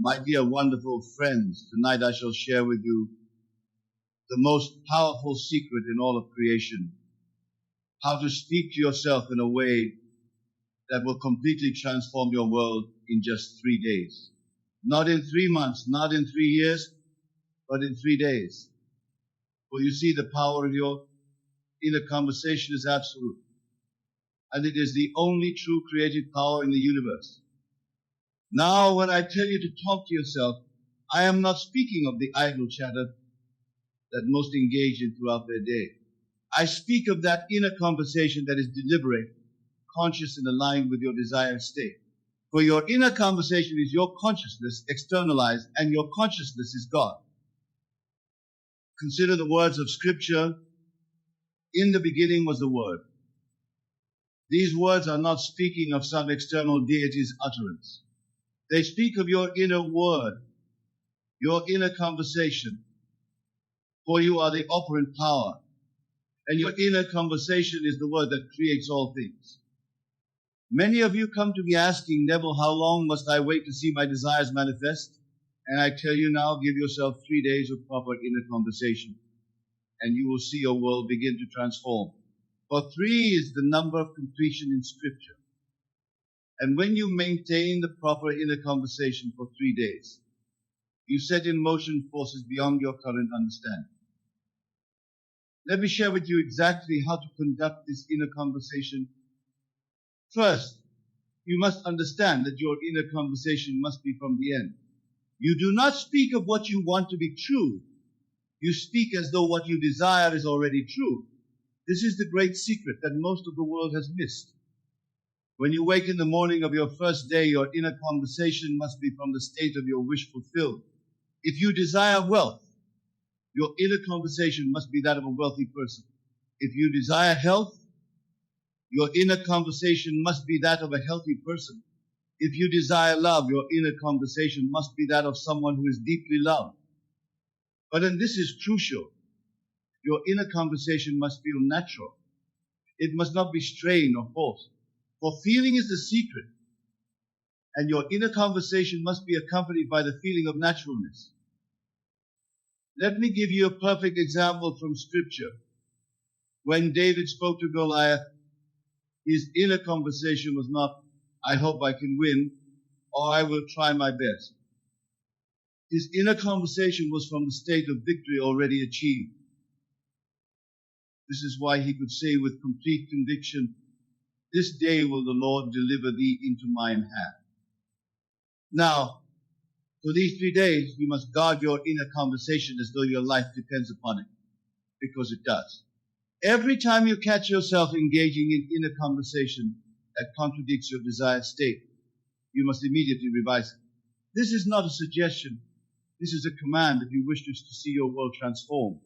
My dear wonderful friends, tonight I shall share with you the most powerful secret in all of creation. How to speak to yourself in a way that will completely transform your world in just 3 days. Not in 3 months, not in 3 years, but in 3 days. For you see, the power of your inner conversation is absolute. And it is the only true creative power in the universe. Now, when I tell you to talk to yourself, I am not speaking of the idle chatter that most engage in throughout their day. I speak of that inner conversation that is deliberate, conscious, and aligned with your desired state. For your inner conversation is your consciousness externalized, and your consciousness is God. Consider the words of Scripture. In the beginning was the Word. These words are not speaking of some external deity's utterance. They speak of your inner word, your inner conversation. For you are the operant power, and your inner conversation is the word that creates all things. Many of you come to me asking, Neville, how long must I wait to see my desires manifest? And I tell you now, give yourself 3 days of proper inner conversation, and you will see your world begin to transform. For 3 is the number of completion in Scripture. And when you maintain the proper inner conversation for 3 days, you set in motion forces beyond your current understanding. Let me share with you exactly how to conduct this inner conversation. First, you must understand that your inner conversation must be from the end. You do not speak of what you want to be true. You speak as though what you desire is already true. This is the great secret that most of the world has missed. When you wake in the morning of your first day, your inner conversation must be from the state of your wish fulfilled. If you desire wealth, your inner conversation must be that of a wealthy person. If you desire health, your inner conversation must be that of a healthy person. If you desire love, your inner conversation must be that of someone who is deeply loved. But and this is crucial, your inner conversation must feel natural. It must not be strained or forced. For feeling is the secret, and your inner conversation must be accompanied by the feeling of naturalness. Let me give you a perfect example from Scripture. When David spoke to Goliath, his inner conversation was not, I hope I can win, or I will try my best. His inner conversation was from the state of victory already achieved. This is why he could say with complete conviction, this day will the Lord deliver thee into mine hand. Now, for these 3 days, you must guard your inner conversation as though your life depends upon it, because it does. Every time you catch yourself engaging in inner conversation that contradicts your desired state, you must immediately revise it. This is not a suggestion. This is a command if you wish to see your world transform.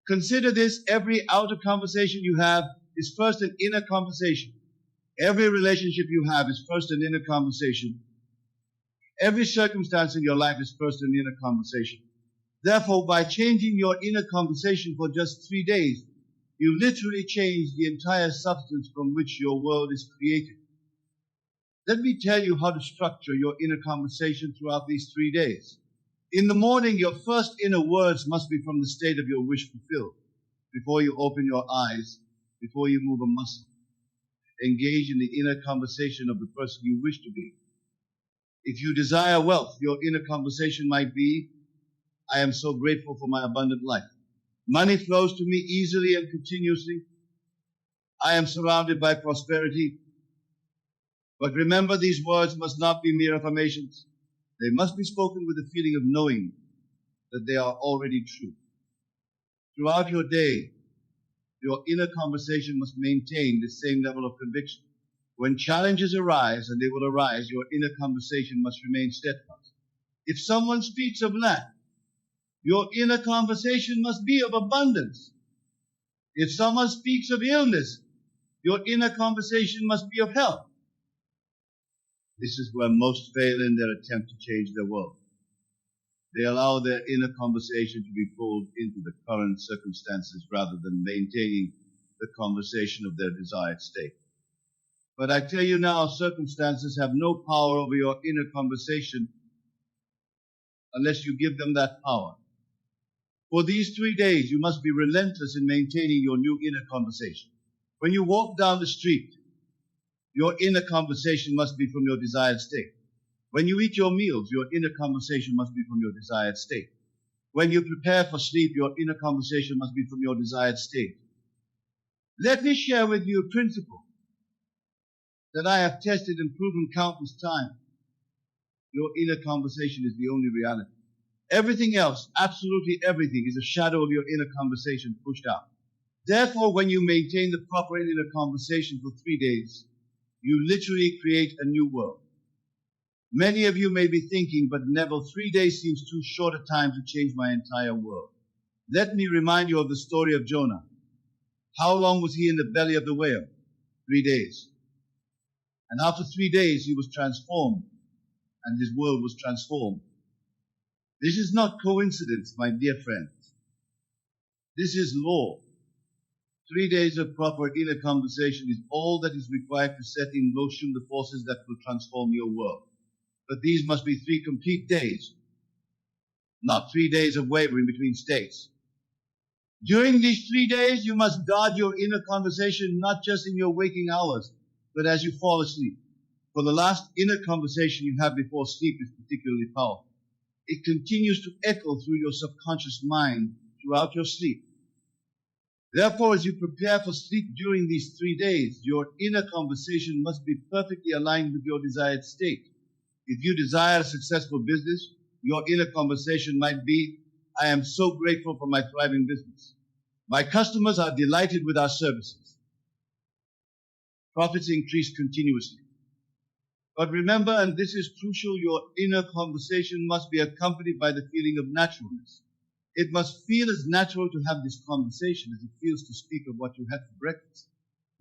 Consider this: every outer conversation you have is first an inner conversation. Every relationship you have is first an inner conversation. Every circumstance in your life is first an inner conversation. Therefore, by changing your inner conversation for just 3 days, you literally change the entire substance from which your world is created. Let me tell you how to structure your inner conversation throughout these 3 days. In the morning, your first inner words must be from the state of your wish fulfilled. Before you open your eyes, before you move a muscle, engage in the inner conversation of the person you wish to be. If you desire wealth, your inner conversation might be, I am so grateful for my abundant life. Money flows to me easily and continuously. I am surrounded by prosperity. But remember, these words must not be mere affirmations. They must be spoken with the feeling of knowing that they are already true. Throughout your day, your inner conversation must maintain the same level of conviction. When challenges arise, and they will arise, your inner conversation must remain steadfast. If someone speaks of lack, your inner conversation must be of abundance. If someone speaks of illness, your inner conversation must be of health. This is where most fail in their attempt to change their world. They allow their inner conversation to be pulled into the current circumstances rather than maintaining the conversation of their desired state. But I tell you now, circumstances have no power over your inner conversation unless you give them that power. For these 3 days, you must be relentless in maintaining your new inner conversation. When you walk down the street, your inner conversation must be from your desired state. When you eat your meals, your inner conversation must be from your desired state. When you prepare for sleep, your inner conversation must be from your desired state. Let me share with you a principle that I have tested and proven countless times. Your inner conversation is the only reality. Everything else, absolutely everything, is a shadow of your inner conversation pushed out. Therefore, when you maintain the proper inner conversation for 3 days, you literally create a new world. Many of you may be thinking, but Neville, 3 days seems too short a time to change my entire world. Let me remind you of the story of Jonah. How long was he in the belly of the whale? 3 days. And after 3 days, he was transformed, and his world was transformed. This is not coincidence, my dear friends. This is law. 3 days of proper inner conversation is all that is required to set in motion the forces that will transform your world. But these must be 3 complete days, not 3 days of wavering between states. During these 3 days, you must guard your inner conversation not just in your waking hours, but as you fall asleep. For the last inner conversation you have before sleep is particularly powerful. It continues to echo through your subconscious mind throughout your sleep. Therefore, as you prepare for sleep during these 3 days, your inner conversation must be perfectly aligned with your desired state. If you desire a successful business, your inner conversation might be, I am so grateful for my thriving business. My customers are delighted with our services. Profits increase continuously. But remember, and this is crucial, your inner conversation must be accompanied by the feeling of naturalness. It must feel as natural to have this conversation as it feels to speak of what you had for breakfast.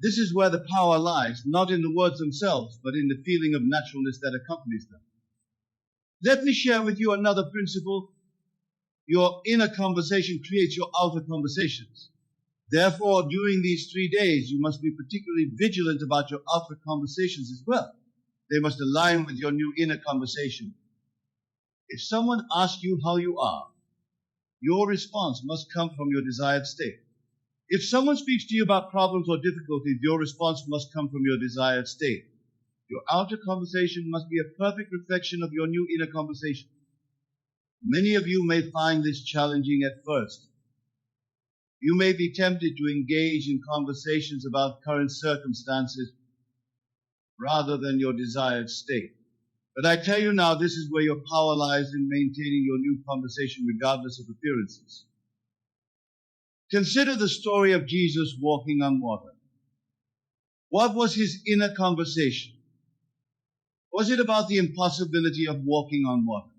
This is where the power lies, not in the words themselves, but in the feeling of naturalness that accompanies them. Let me share with you another principle. Your inner conversation creates your outer conversations. Therefore, during these 3 days, you must be particularly vigilant about your outer conversations as well. They must align with your new inner conversation. If someone asks you how you are, your response must come from your desired state. If someone speaks to you about problems or difficulties, your response must come from your desired state. Your outer conversation must be a perfect reflection of your new inner conversation. Many of you may find this challenging at first. You may be tempted to engage in conversations about current circumstances rather than your desired state. But I tell you now, this is where your power lies in maintaining your new conversation regardless of appearances. Consider the story of Jesus walking on water. What was his inner conversation? Was it about the impossibility of walking on water?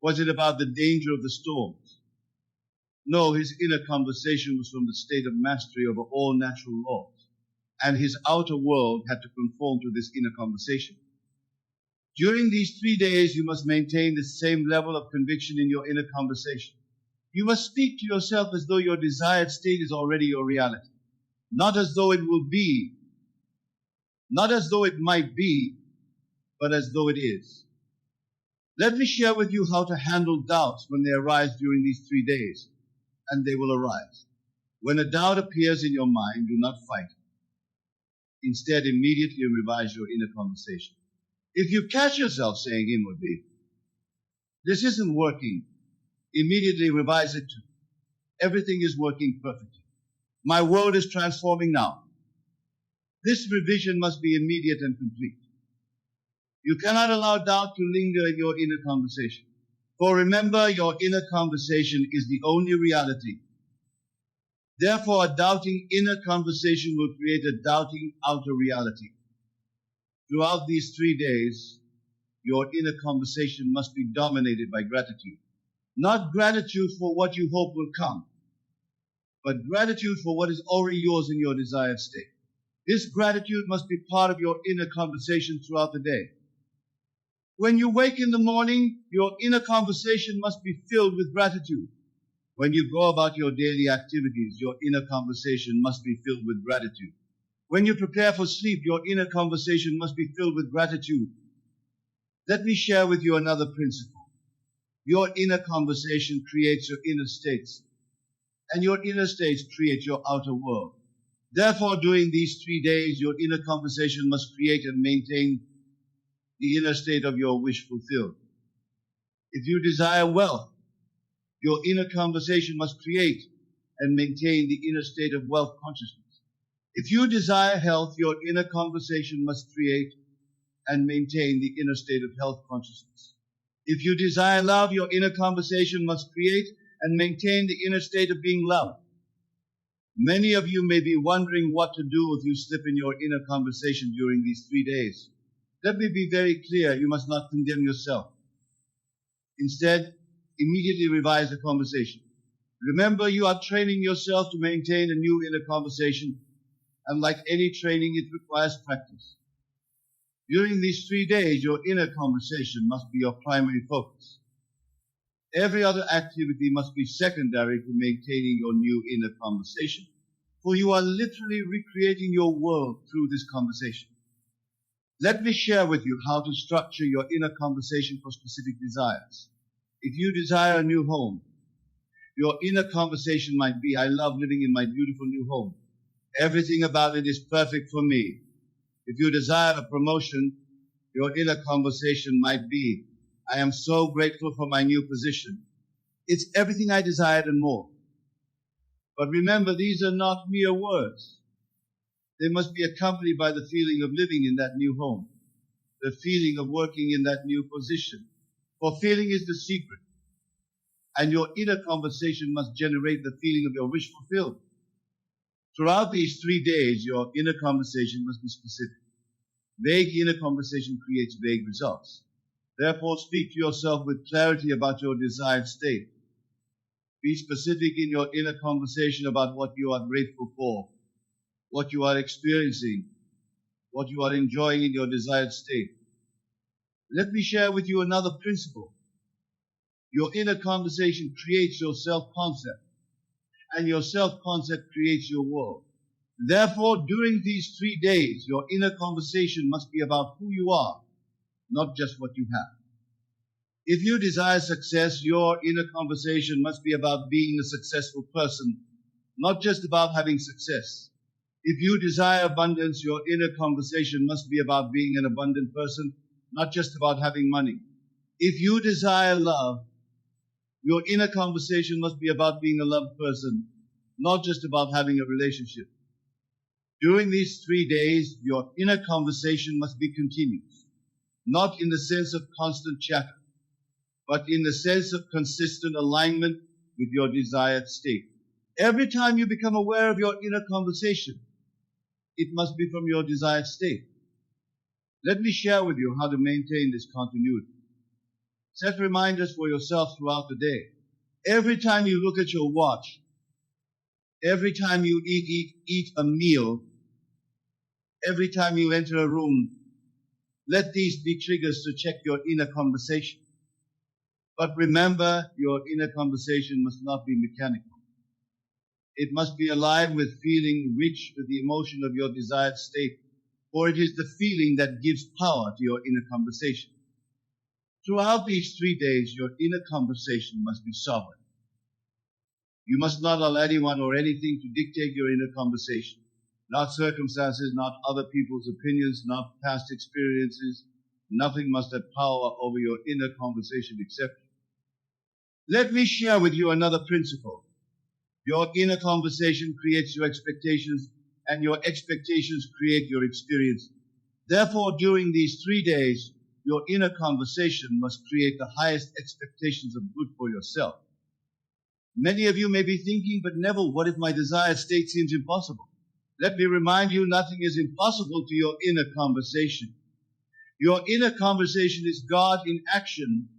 Was it about the danger of the storms? No, his inner conversation was from the state of mastery over all natural laws, and his outer world had to conform to this inner conversation. During these 3 days, you must maintain the same level of conviction in your inner conversation. You must speak to yourself as though your desired state is already your reality, not as though it will be, not as though it might be, but as though it is. Let me share with you how to handle doubts when they arise during these 3 days, and they will arise. When a doubt appears in your mind, do not fight it. Instead, immediately revise your inner conversation. If you catch yourself saying inwardly, this isn't working, immediately revise it to, everything is working perfectly. My world is transforming now. This revision must be immediate and complete. You cannot allow doubt to linger in your inner conversation. For remember, your inner conversation is the only reality. Therefore, a doubting inner conversation will create a doubting outer reality. Throughout these 3 days, your inner conversation must be dominated by gratitude. Not gratitude for what you hope will come, but gratitude for what is already yours in your desired state. This gratitude must be part of your inner conversation throughout the day. When you wake in the morning, your inner conversation must be filled with gratitude. When you go about your daily activities, your inner conversation must be filled with gratitude. When you prepare for sleep, your inner conversation must be filled with gratitude. Let me share with you another principle. Your inner conversation creates your inner states, and your inner states create your outer world. Therefore, during these 3 days, your inner conversation must create and maintain the inner state of your wish fulfilled. If you desire wealth, your inner conversation must create and maintain the inner state of wealth consciousness. If you desire health, your inner conversation must create and maintain the inner state of health consciousness. If you desire love, your inner conversation must create and maintain the inner state of being loved. Many of you may be wondering what to do if you slip in your inner conversation during these 3 days. Let me be very clear, you must not condemn yourself. Instead, immediately revise the conversation. Remember, you are training yourself to maintain a new inner conversation, and like any training, it requires practice. During these 3 days, your inner conversation must be your primary focus. Every other activity must be secondary to maintaining your new inner conversation, for you are literally recreating your world through this conversation. Let me share with you how to structure your inner conversation for specific desires. If you desire a new home, your inner conversation might be, I love living in my beautiful new home. Everything about it is perfect for me. If you desire a promotion, your inner conversation might be, I am so grateful for my new position. It's everything I desired and more. But remember, these are not mere words. They must be accompanied by the feeling of living in that new home, the feeling of working in that new position. For feeling is the secret, and your inner conversation must generate the feeling of your wish fulfilled. Throughout these 3 days, your inner conversation must be specific. Vague inner conversation creates vague results. Therefore, speak to yourself with clarity about your desired state. Be specific in your inner conversation about what you are grateful for, what you are experiencing, what you are enjoying in your desired state. Let me share with you another principle. Your inner conversation creates your self-concept, and your self-concept creates your world. Therefore, during these 3 days, your inner conversation must be about who you are, not just what you have. If you desire success, your inner conversation must be about being a successful person, not just about having success. If you desire abundance, your inner conversation must be about being an abundant person, not just about having money. If you desire love, your inner conversation must be about being a loved person, not just about having a relationship. During these 3 days, your inner conversation must be continuous, not in the sense of constant chatter, but in the sense of consistent alignment with your desired state. Every time you become aware of your inner conversation, it must be from your desired state. Let me share with you how to maintain this continuity. Set reminders for yourself throughout the day. Every time you look at your watch, every time you eat a meal, every time you enter a room, let these be triggers to check your inner conversation. But remember, your inner conversation must not be mechanical. It must be alive with feeling rich with the emotion of your desired state, for it is the feeling that gives power to your inner conversation. Throughout these 3 days, your inner conversation must be sovereign. You must not allow anyone or anything to dictate your inner conversation. Not circumstances, not other people's opinions, not past experiences. Nothing must have power over your inner conversation except you. Let me share with you another principle. Your inner conversation creates your expectations, and your expectations create your experience. Therefore, during these 3 days, your inner conversation must create the highest expectations of good for yourself. Many of you may be thinking, but Neville, what if my desired state seems impossible? Let me remind you, nothing is impossible to your inner conversation. Your inner conversation is God in action,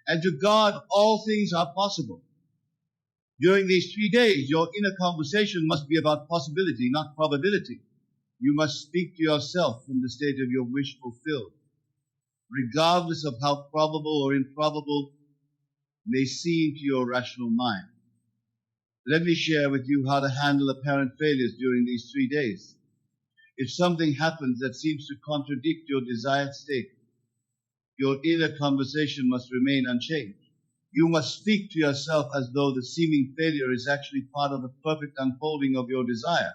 and to God all things are possible. During these 3 days, your inner conversation must be about possibility, not probability. You must speak to yourself from the state of your wish fulfilled, regardless of how probable or improbable may seem to your rational mind. Let me share with you how to handle apparent failures during these 3 days. If something happens that seems to contradict your desired state, your inner conversation must remain unchanged. You must speak to yourself as though the seeming failure is actually part of the perfect unfolding of your desire.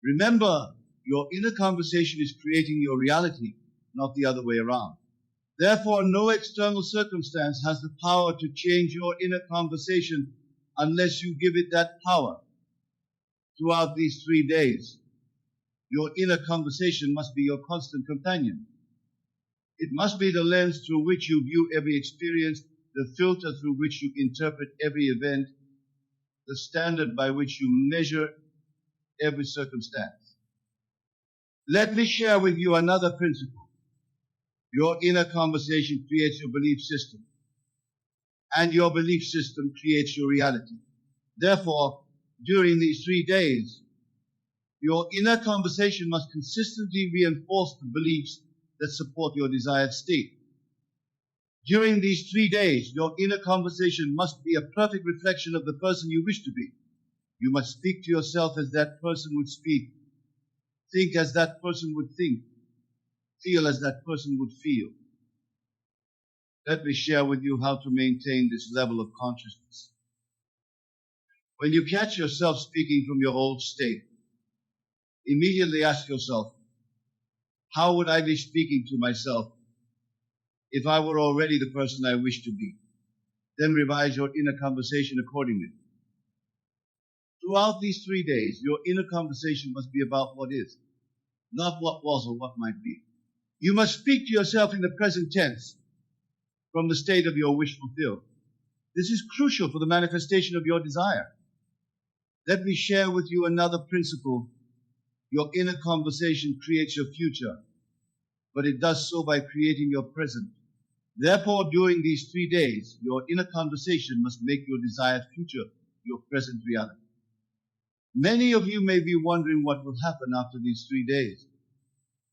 Remember, your inner conversation is creating your reality, not the other way around. Therefore, no external circumstance has the power to change your inner conversation unless you give it that power. Throughout these 3 days, your inner conversation must be your constant companion. It must be the lens through which you view every experience, the filter through which you interpret every event, the standard by which you measure every circumstance. Let me share with you another principle. Your inner conversation creates your belief system, and your belief system creates your reality. Therefore, during these 3 days, your inner conversation must consistently reinforce the beliefs that support your desired state. During these 3 days, your inner conversation must be a perfect reflection of the person you wish to be. You must speak to yourself as that person would speak, think as that person would think, feel as that person would feel. Let me share with you how to maintain this level of consciousness. When you catch yourself speaking from your old state, immediately ask yourself, how would I be speaking to myself if I were already the person I wish to be? Then revise your inner conversation accordingly. Throughout these 3 days, your inner conversation must be about what is, not what was or what might be. You must speak to yourself in the present tense from the state of your wish fulfilled. This is crucial for the manifestation of your desire. Let me share with you another principle. Your inner conversation creates your future, but it does so by creating your present. Therefore, during these 3 days, your inner conversation must make your desired future your present reality. Many of you may be wondering what will happen after these 3 days.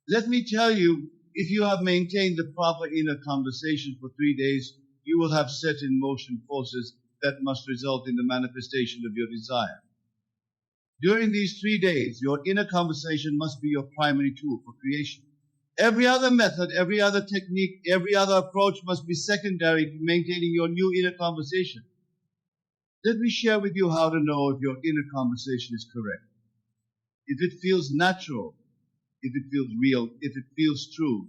Let me tell you, if you have maintained the proper inner conversation for 3 days, you will have set in motion forces that must result in the manifestation of your desire. During these 3 days, your inner conversation must be your primary tool for creation. Every other method, every other technique, every other approach must be secondary to maintaining your new inner conversation. Let me share with you how to know if your inner conversation is correct. If it feels natural, if it feels real, if it feels true,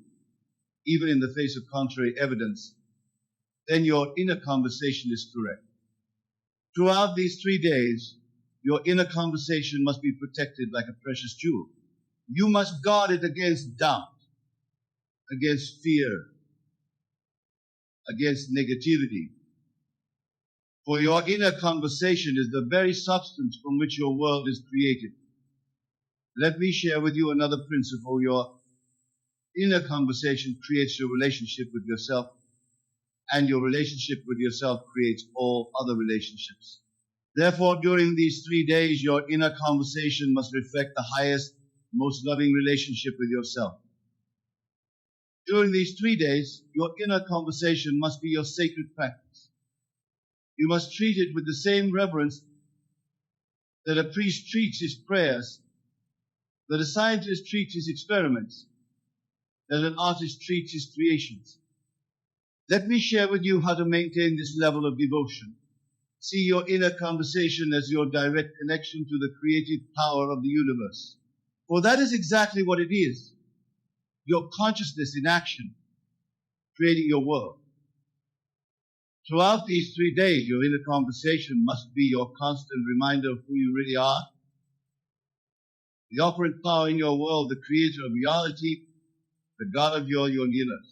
even in the face of contrary evidence, then your inner conversation is correct. Throughout these 3 days, your inner conversation must be protected like a precious jewel. You must guard it against doubt, against fear, against negativity. For your inner conversation is the very substance from which your world is created. Let me share with you another principle. Your inner conversation creates your relationship with yourself, and your relationship with yourself creates all other relationships. Therefore, during these 3 days, your inner conversation must reflect the highest, most loving relationship with yourself. During these 3 days, your inner conversation must be your sacred practice. You must treat it with the same reverence that a priest treats his prayers, that a scientist treats his experiments, that an artist treats his creations. Let me share with you how to maintain this level of devotion. See your inner conversation as your direct connection to the creative power of the universe. For that is exactly what it is. Your consciousness in action, creating your world. Throughout these 3 days, your inner conversation must be your constant reminder of who you really are. The operant power in your world, the creator of reality, the God of your universe.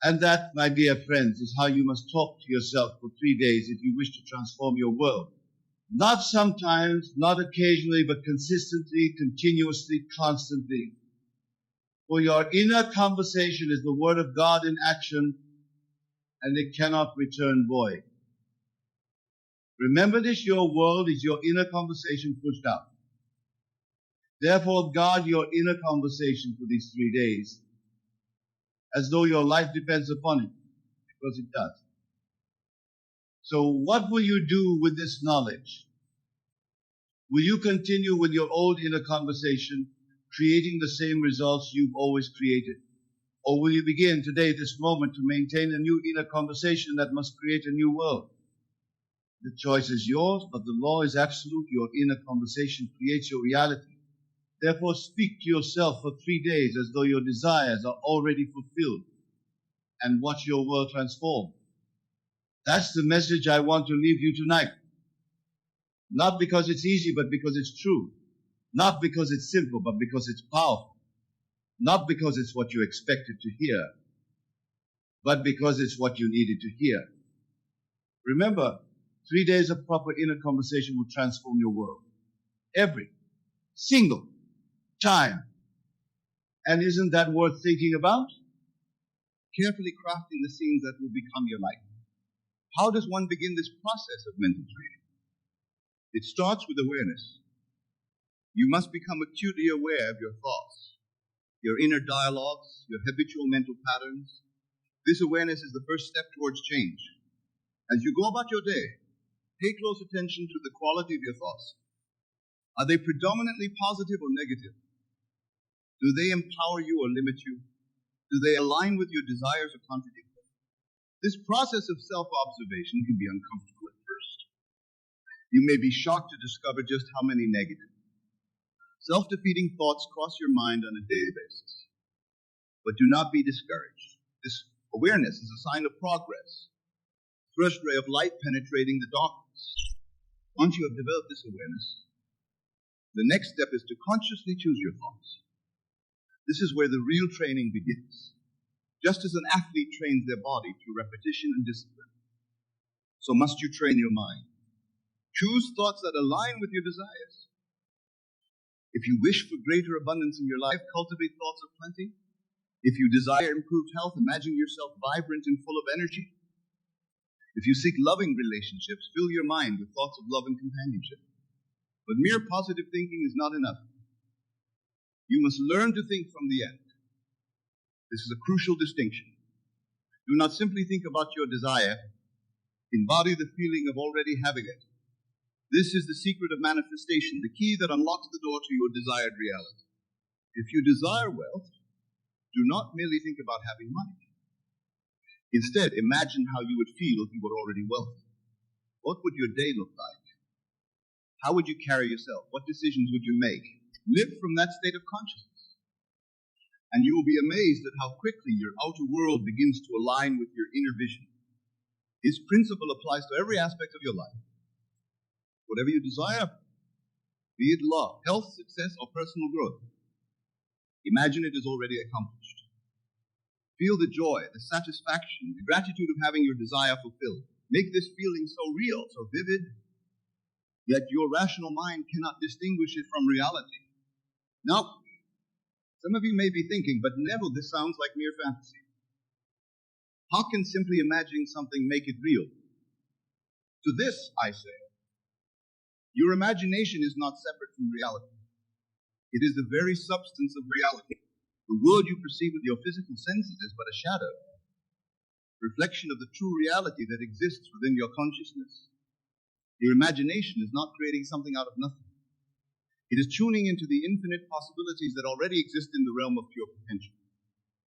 And that, my dear friends, is how you must talk to yourself for 3 days if you wish to transform your world. Not sometimes, not occasionally, but consistently, continuously, constantly. For your inner conversation is the word of God in action, and it cannot return void. Remember this, your world is your inner conversation pushed out. Therefore, guard your inner conversation for these 3 days, as though your life depends upon it, because it does. So what will you do with this knowledge? Will you continue with your old inner conversation, creating the same results you've always created? Or will you begin today, this moment, to maintain a new inner conversation that must create a new world? The choice is yours, but the law is absolute. Your inner conversation creates your reality. Therefore, speak to yourself for 3 days as though your desires are already fulfilled, and watch your world transform. That's the message I want to leave you tonight. Not because it's easy, but because it's true. Not because it's simple, but because it's powerful. Not because it's what you expected to hear, but because it's what you needed to hear. Remember, 3 days of proper inner conversation will transform your world. Every single time. And isn't that worth thinking about? Carefully crafting the scenes that will become your life. How does one begin this process of mental training? It starts with awareness. You must become acutely aware of your thoughts, your inner dialogues, your habitual mental patterns. This awareness is the first step towards change. As you go about your day, pay close attention to the quality of your thoughts. Are they predominantly positive or negative? Do they empower you or limit you? Do they align with your desires or contradict them? This process of self-observation can be uncomfortable at first. You may be shocked to discover just how many negative, self-defeating thoughts cross your mind on a daily basis. But do not be discouraged. This awareness is a sign of progress. First ray of light penetrating the darkness. Once you have developed this awareness, the next step is to consciously choose your thoughts. This is where the real training begins. Just as an athlete trains their body through repetition and discipline, so must you train your mind. Choose thoughts that align with your desires. If you wish for greater abundance in your life, cultivate thoughts of plenty. If you desire improved health, imagine yourself vibrant and full of energy. If you seek loving relationships, fill your mind with thoughts of love and companionship. But mere positive thinking is not enough. You must learn to think from the end. This is a crucial distinction. Do not simply think about your desire. Embody the feeling of already having it. This is the secret of manifestation, the key that unlocks the door to your desired reality. If you desire wealth, do not merely think about having money. Instead, imagine how you would feel if you were already wealthy. What would your day look like? How would you carry yourself? What decisions would you make? Live from that state of consciousness. And you will be amazed at how quickly your outer world begins to align with your inner vision. This principle applies to every aspect of your life. Whatever you desire, be it love, health, success, or personal growth, imagine it is already accomplished. Feel the joy, the satisfaction, the gratitude of having your desire fulfilled. Make this feeling so real, so vivid, that your rational mind cannot distinguish it from reality. Now, some of you may be thinking, but Neville, this sounds like mere fantasy. How can simply imagining something make it real? To this, I say, your imagination is not separate from reality. It is the very substance of reality. The world you perceive with your physical senses is but a shadow, reflection of the true reality that exists within your consciousness. Your imagination is not creating something out of nothing. It is tuning into the infinite possibilities that already exist in the realm of pure potential.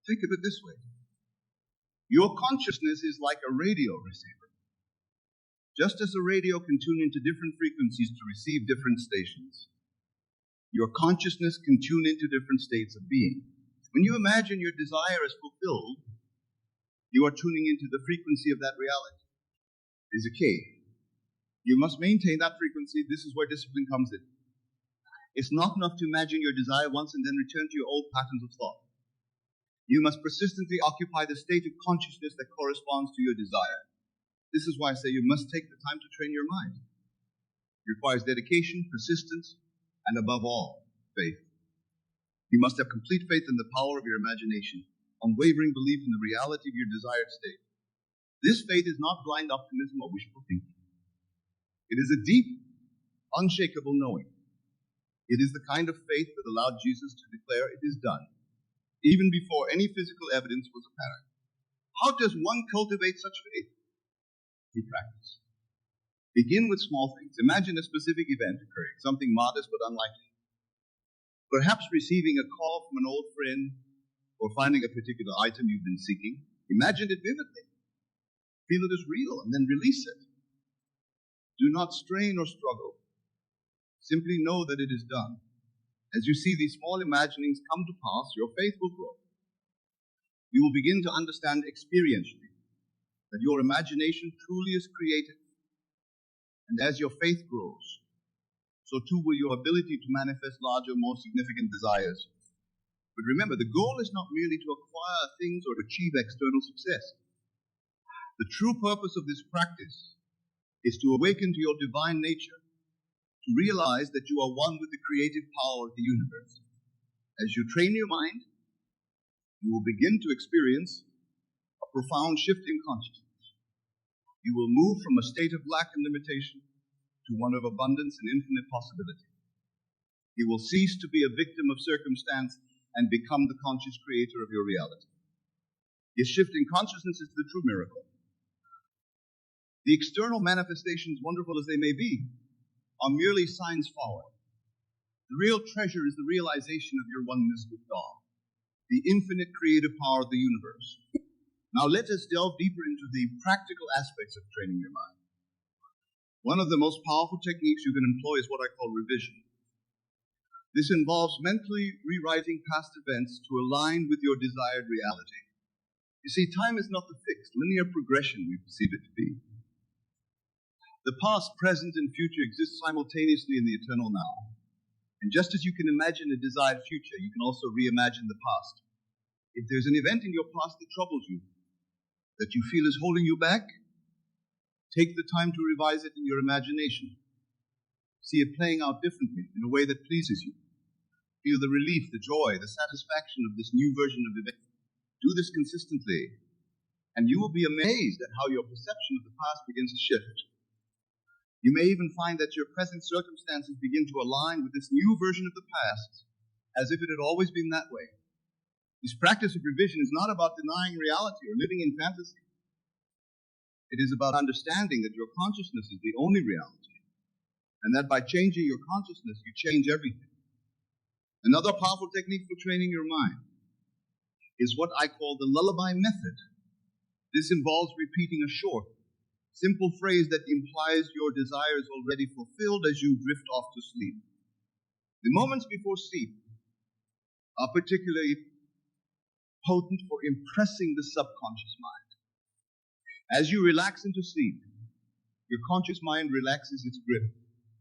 Think of it this way. Your consciousness is like a radio receiver. Just as a radio can tune into different frequencies to receive different stations, your consciousness can tune into different states of being. When you imagine your desire is fulfilled, you are tuning into the frequency of that reality. It is a key. You must maintain that frequency. This is where discipline comes in. It's not enough to imagine your desire once and then return to your old patterns of thought. You must persistently occupy the state of consciousness that corresponds to your desire. This is why I say you must take the time to train your mind. It requires dedication, persistence, and above all, faith. You must have complete faith in the power of your imagination, unwavering belief in the reality of your desired state. This faith is not blind optimism or wishful thinking. It is a deep, unshakable knowing. It is the kind of faith that allowed Jesus to declare it is done, even before any physical evidence was apparent. How does one cultivate such faith? Through practice. Begin with small things. Imagine a specific event occurring, something modest but unlikely. Perhaps receiving a call from an old friend, or finding a particular item you've been seeking, imagine it vividly. Feel it as real and then release it. Do not strain or struggle. Simply know that it is done. As you see these small imaginings come to pass, your faith will grow. You will begin to understand experientially that your imagination truly is creative. And as your faith grows, so too will your ability to manifest larger, more significant desires. But remember, the goal is not merely to acquire things or achieve external success. The true purpose of this practice is to awaken to your divine nature, to realize that you are one with the creative power of the universe. As you train your mind, you will begin to experience a profound shift in consciousness. You will move from a state of lack and limitation to one of abundance and infinite possibility. You will cease to be a victim of circumstance and become the conscious creator of your reality. This shift in consciousness is the true miracle. The external manifestations, wonderful as they may be, are merely signs forward. The real treasure is the realization of your oneness with God, the infinite creative power of the universe. Now let us delve deeper into the practical aspects of training your mind. One of the most powerful techniques you can employ is what I call revision. This involves mentally rewriting past events to align with your desired reality. You see, time is not the fixed, linear progression we perceive it to be. The past, present, and future exist simultaneously in the eternal now. And just as you can imagine a desired future, you can also reimagine the past. If there's an event in your past that troubles you, that you feel is holding you back, take the time to revise it in your imagination. See it playing out differently in a way that pleases you. Feel the relief, the joy, the satisfaction of this new version of event. Do this consistently, and you will be amazed at how your perception of the past begins to shift. You may even find that your present circumstances begin to align with this new version of the past, as if it had always been that way. This practice of revision is not about denying reality or living in fantasy. It is about understanding that your consciousness is the only reality, and that by changing your consciousness, you change everything. Another powerful technique for training your mind is what I call the lullaby method. This involves repeating a short, simple phrase that implies your desire is already fulfilled as you drift off to sleep. The moments before sleep are particularly potent for impressing the subconscious mind. As you relax into sleep, your conscious mind relaxes its grip,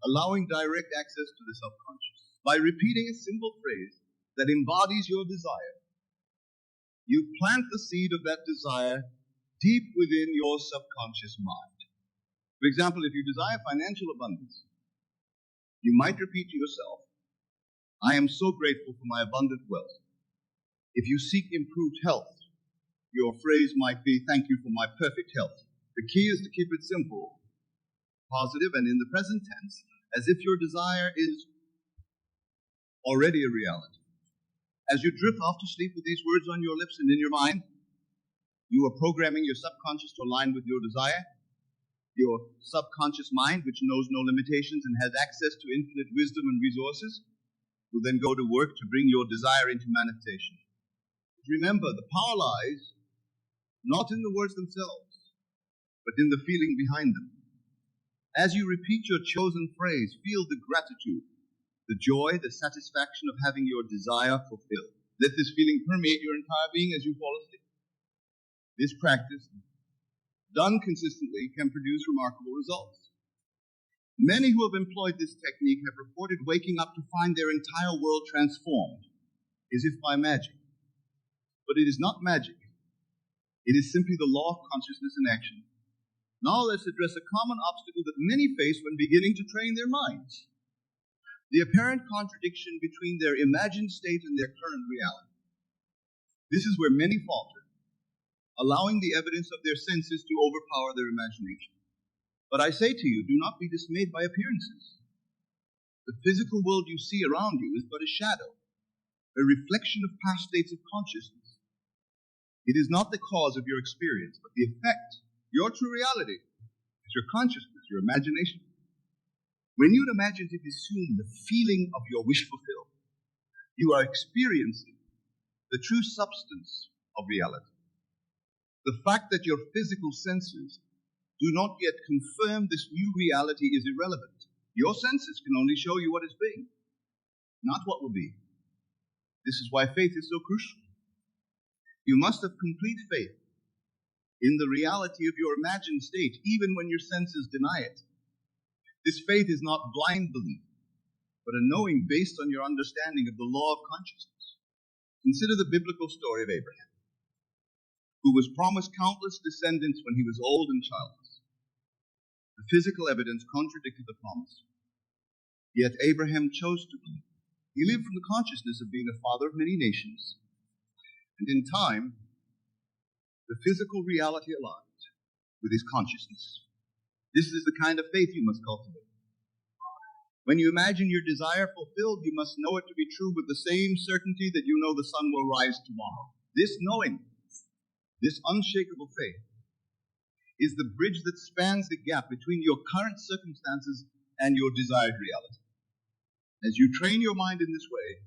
allowing direct access to the subconscious. By repeating a simple phrase that embodies your desire, you plant the seed of that desire deep within your subconscious mind. For example, if you desire financial abundance, you might repeat to yourself, I am so grateful for my abundant wealth. If you seek improved health, your phrase might be, thank you for my perfect health. The key is to keep it simple, positive, and in the present tense, as if your desire is already a reality. As you drift off to sleep with these words on your lips and in your mind, you are programming your subconscious to align with your desire. Your subconscious mind, which knows no limitations and has access to infinite wisdom and resources, will then go to work to bring your desire into manifestation. Remember, the power lies not in the words themselves, but in the feeling behind them. As you repeat your chosen phrase, feel the gratitude, the joy, the satisfaction of having your desire fulfilled. Let this feeling permeate your entire being as you fall asleep. This practice, done consistently, can produce remarkable results. Many who have employed this technique have reported waking up to find their entire world transformed, as if by magic. But it is not magic. It is simply the law of consciousness in action. Now let's address a common obstacle that many face when beginning to train their minds: the apparent contradiction between their imagined state and their current reality. This is where many falter, allowing the evidence of their senses to overpower their imagination. But I say to you, do not be dismayed by appearances. The physical world you see around you is but a shadow, a reflection of past states of consciousness. It is not the cause of your experience, but the effect. Your true reality is your consciousness, your imagination. When you imaginatively assume the feeling of your wish fulfilled, you are experiencing the true substance of reality. The fact that your physical senses do not yet confirm this new reality is irrelevant. Your senses can only show you what is being, not what will be. This is why faith is so crucial. You must have complete faith in the reality of your imagined state, even when your senses deny it. This faith is not blind belief, but a knowing based on your understanding of the law of consciousness. Consider the biblical story of Abraham, who was promised countless descendants when he was old and childless. The physical evidence contradicted the promise. Yet Abraham chose to believe. He lived from the consciousness of being a father of many nations. And in time, the physical reality aligned with his consciousness. This is the kind of faith you must cultivate. When you imagine your desire fulfilled, you must know it to be true with the same certainty that you know the sun will rise tomorrow. This knowing, this unshakable faith, is the bridge that spans the gap between your current circumstances and your desired reality. As you train your mind in this way,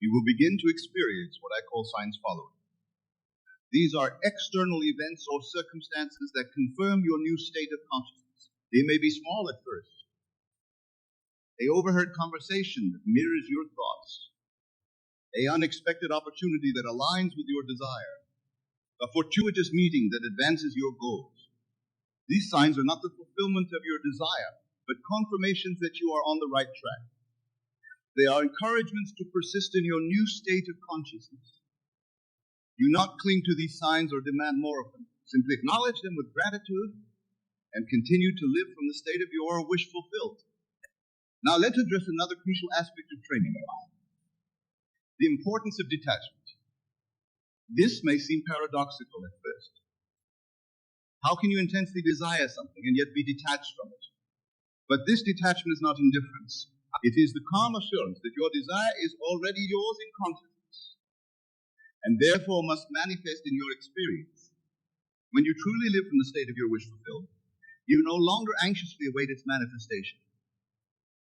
you will begin to experience what I call signs following. These are external events or circumstances that confirm your new state of consciousness. They may be small at first. A overheard conversation that mirrors your thoughts, an unexpected opportunity that aligns with your desire, a fortuitous meeting that advances your goals. These signs are not the fulfillment of your desire, but confirmations that you are on the right track. They are encouragements to persist in your new state of consciousness. Do not cling to these signs or demand more of them. Simply acknowledge them with gratitude and continue to live from the state of your wish fulfilled. Now let's address another crucial aspect of training your mind: the importance of detachment. This may seem paradoxical at first. How can you intensely desire something and yet be detached from it? But this detachment is not indifference. It is the calm assurance that your desire is already yours in consciousness, and therefore must manifest in your experience. When you truly live from the state of your wish fulfilled, you no longer anxiously await its manifestation.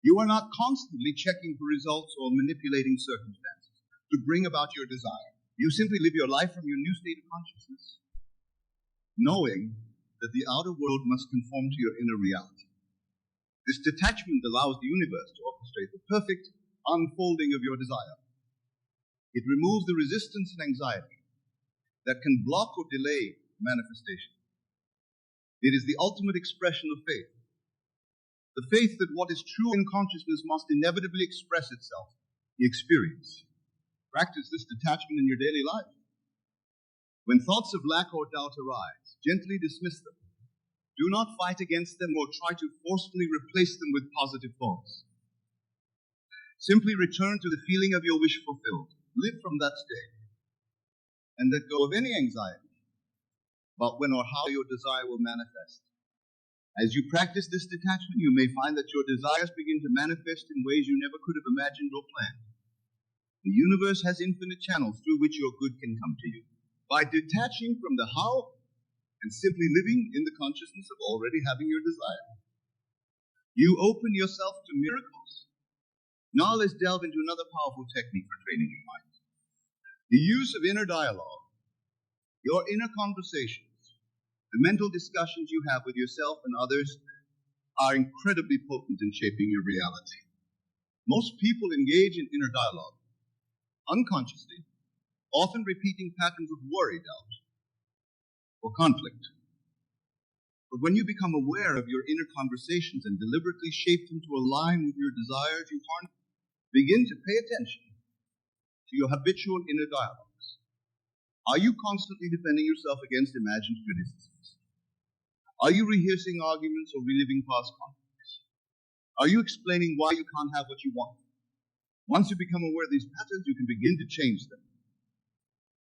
You are not constantly checking for results or manipulating circumstances to bring about your desire. You simply live your life from your new state of consciousness, knowing that the outer world must conform to your inner reality. This detachment allows the universe to orchestrate the perfect unfolding of your desire. It removes the resistance and anxiety that can block or delay manifestation. It is the ultimate expression of faith. The faith that what is true in consciousness must inevitably express itself, the experience. Practice this detachment in your daily life. When thoughts of lack or doubt arise, gently dismiss them. Do not fight against them or try to forcefully replace them with positive thoughts. Simply return to the feeling of your wish fulfilled. Live from that state and let go of any anxiety about when or how your desire will manifest. As you practice this detachment, you may find that your desires begin to manifest in ways you never could have imagined or planned. The universe has infinite channels through which your good can come to you. By detaching from the how and simply living in the consciousness of already having your desire, you open yourself to miracles. Now let's delve into another powerful technique for training your mind. The use of inner dialogue, your inner conversations, the mental discussions you have with yourself and others are incredibly potent in shaping your reality. Most people engage in inner dialogue unconsciously, often repeating patterns of worry, doubt, or conflict. But when you become aware of your inner conversations and deliberately shape them to align with your desires, you begin to pay attention to your habitual inner dialogues. Are you constantly defending yourself against imagined criticisms? Are you rehearsing arguments or reliving past conflicts? Are you explaining why you can't have what you want? Once you become aware of these patterns, you can begin to change them.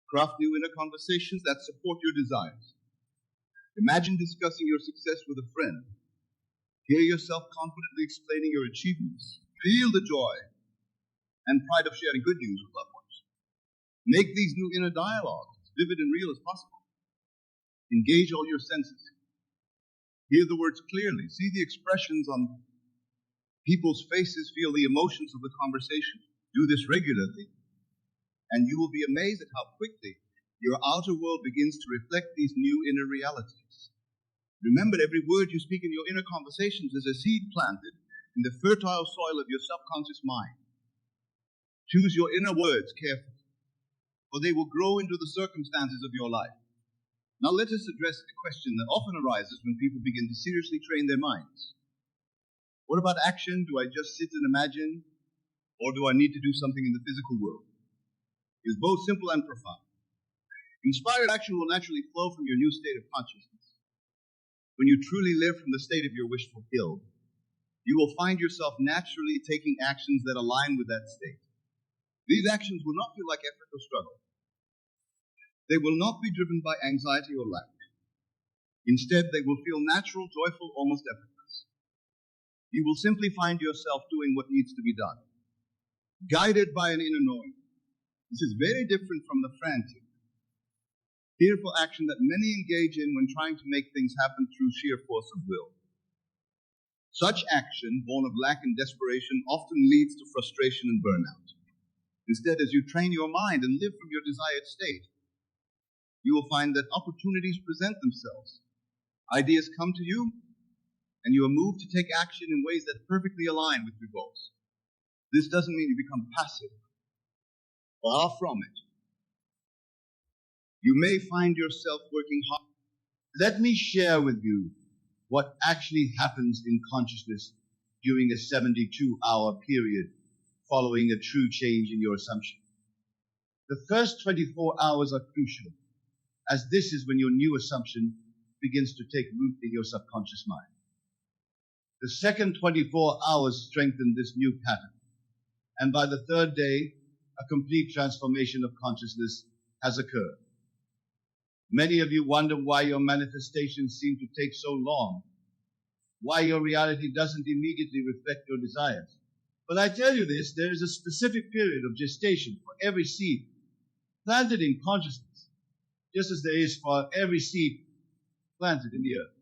Craft new inner conversations that support your desires. Imagine discussing your success with a friend. Hear yourself confidently explaining your achievements. Feel the joy and pride of sharing good news with loved ones. Make these new inner dialogues as vivid and real as possible. Engage all your senses. Hear the words clearly. See the expressions on people's faces. Feel the emotions of the conversation. Do this regularly, and you will be amazed at how quickly your outer world begins to reflect these new inner realities. Remember, every word you speak in your inner conversations is a seed planted in the fertile soil of your subconscious mind. Choose your inner words carefully, for they will grow into the circumstances of your life. Now let us address the question that often arises when people begin to seriously train their minds. What about action? Do I just sit and imagine? Or do I need to do something in the physical world? It is both simple and profound. Inspired action will naturally flow from your new state of consciousness. When you truly live from the state of your wish fulfilled, you will find yourself naturally taking actions that align with that state. These actions will not feel like effort or struggle. They will not be driven by anxiety or lack. Instead, they will feel natural, joyful, almost effortless. You will simply find yourself doing what needs to be done, guided by an inner knowing. This is very different from the frantic, fearful action that many engage in when trying to make things happen through sheer force of will. Such action, born of lack and desperation, often leads to frustration and burnout. Instead, as you train your mind and live from your desired state, you will find that opportunities present themselves. Ideas come to you, and you are moved to take action in ways that perfectly align with your goals. This doesn't mean you become passive. Far from it. You may find yourself working hard. Let me share with you what actually happens in consciousness during a 72-hour period following a true change in your assumption. The first 24 hours are crucial, as this is when your new assumption begins to take root in your subconscious mind. The second 24 hours strengthen this new pattern, and by the third day, a complete transformation of consciousness has occurred. Many of you wonder why your manifestations seem to take so long, why your reality doesn't immediately reflect your desires. But I tell you this, there is a specific period of gestation for every seed planted in consciousness, just as there is for every seed planted in the earth.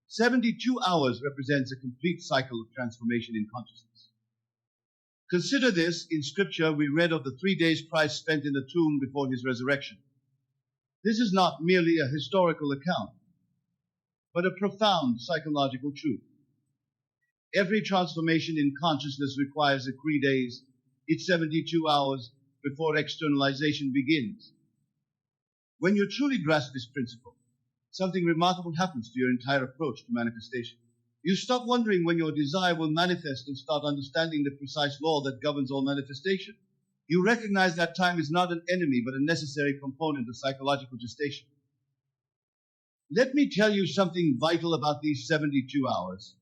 72 hours represents a complete cycle of transformation in consciousness. Consider this. In Scripture, we read of the 3 days Christ spent in the tomb before his resurrection. This is not merely a historical account, but a profound psychological truth. Every transformation in consciousness requires the 3 days, it's 72 hours before externalization begins. When you truly grasp this principle, something remarkable happens to your entire approach to manifestation. You stop wondering when your desire will manifest and start understanding the precise law that governs all manifestation. You recognize that time is not an enemy, but a necessary component of psychological gestation. Let me tell you something vital about these 72 hours.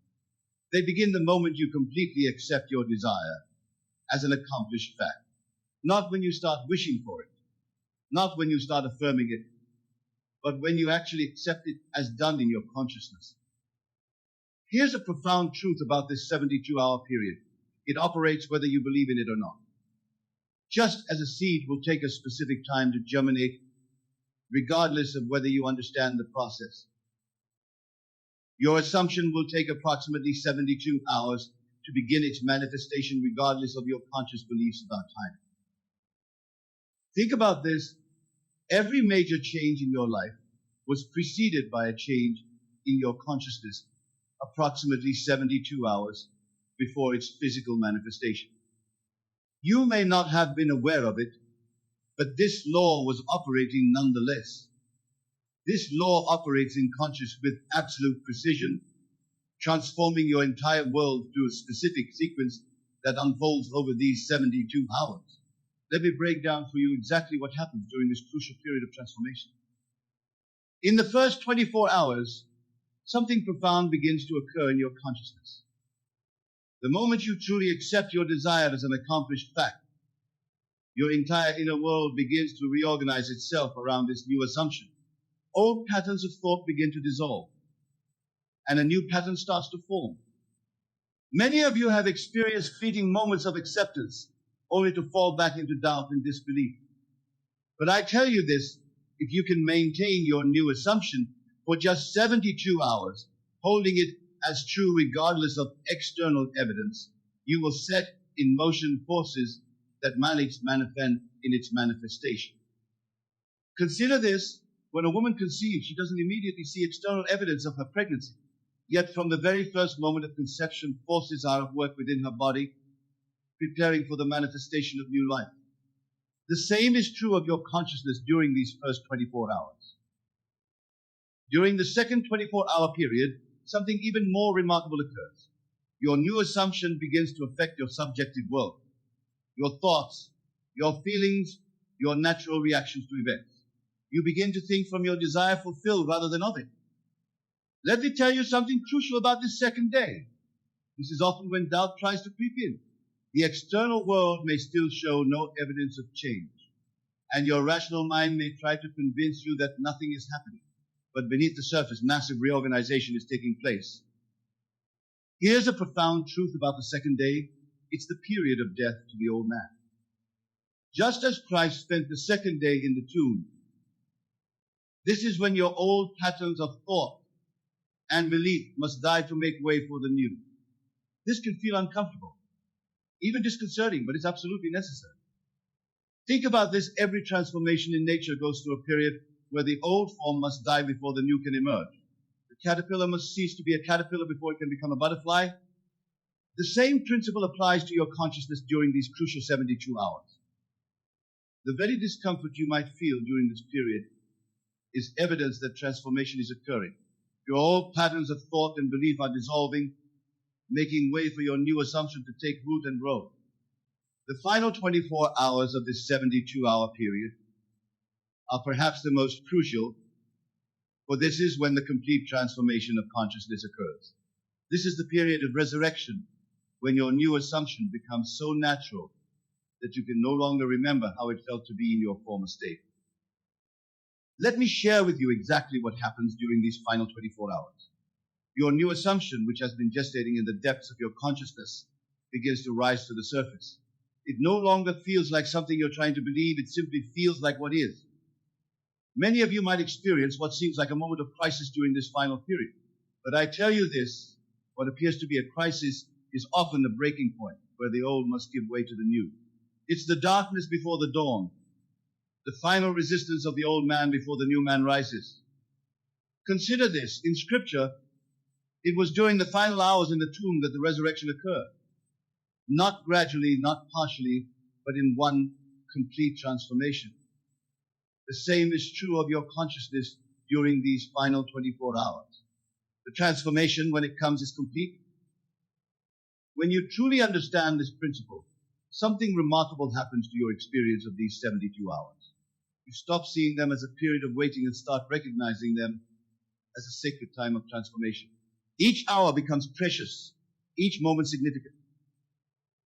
They begin the moment you completely accept your desire as an accomplished fact. Not when you start wishing for it, not when you start affirming it, but when you actually accept it as done in your consciousness. Here's a profound truth about this 72-hour period. It operates whether you believe in it or not. Just as a seed will take a specific time to germinate, regardless of whether you understand the process, your assumption will take approximately 72 hours to begin its manifestation regardless of your conscious beliefs about time. Think about this. Every major change in your life was preceded by a change in your consciousness approximately 72 hours before its physical manifestation. You may not have been aware of it, but this law was operating nonetheless. This law operates in consciousness with absolute precision, transforming your entire world through a specific sequence that unfolds over these 72 hours. Let me break down for you exactly what happens during this crucial period of transformation. In the first 24 hours, something profound begins to occur in your consciousness. The moment you truly accept your desire as an accomplished fact, your entire inner world begins to reorganize itself around this new assumption. Old patterns of thought begin to dissolve, and a new pattern starts to form. Many of you have experienced fleeting moments of acceptance, only to fall back into doubt and disbelief. But I tell you this, if you can maintain your new assumption for just 72 hours, holding it as true regardless of external evidence, you will set in motion forces that makes manifest in its manifestation. Consider this: when a woman conceives, she doesn't immediately see external evidence of her pregnancy. Yet from the very first moment of conception, forces are at work within her body, preparing for the manifestation of new life. The same is true of your consciousness during these first 24 hours. During the second 24-hour period, something even more remarkable occurs. Your new assumption begins to affect your subjective world, your thoughts, your feelings, your natural reactions to events. You begin to think from your desire fulfilled rather than of it. Let me tell you something crucial about this second day. This is often when doubt tries to creep in. The external world may still show no evidence of change, and your rational mind may try to convince you that nothing is happening. But beneath the surface, massive reorganization is taking place. Here's a profound truth about the second day. It's the period of death to the old man. Just as Christ spent the second day in the tomb, this is when your old patterns of thought and belief must die to make way for the new. This can feel uncomfortable, even disconcerting, but it's absolutely necessary. Think about this: every transformation in nature goes through a period where the old form must die before the new can emerge. The caterpillar must cease to be a caterpillar before it can become a butterfly. The same principle applies to your consciousness during these crucial 72 hours. The very discomfort you might feel during this period is evidence that transformation is occurring. Your old patterns of thought and belief are dissolving, making way for your new assumption to take root and grow. The final 24 hours of this 72-hour period are perhaps the most crucial, for this is when the complete transformation of consciousness occurs. This is the period of resurrection, when your new assumption becomes so natural that you can no longer remember how it felt to be in your former state. Let me share with you exactly what happens during these final 24 hours. Your new assumption, which has been gestating in the depths of your consciousness, begins to rise to the surface. It no longer feels like something you're trying to believe, it simply feels like what is. Many of you might experience what seems like a moment of crisis during this final period. But I tell you this, what appears to be a crisis is often the breaking point where the old must give way to the new. It's the darkness before the dawn, the final resistance of the old man before the new man rises. Consider this: in Scripture, it was during the final hours in the tomb that the resurrection occurred. Not gradually, not partially, but in one complete transformation. The same is true of your consciousness during these final 24 hours. The transformation, when it comes, is complete. When you truly understand this principle, something remarkable happens to your experience of these 72 hours. You stop seeing them as a period of waiting and start recognizing them as a sacred time of transformation. Each hour becomes precious, each moment significant.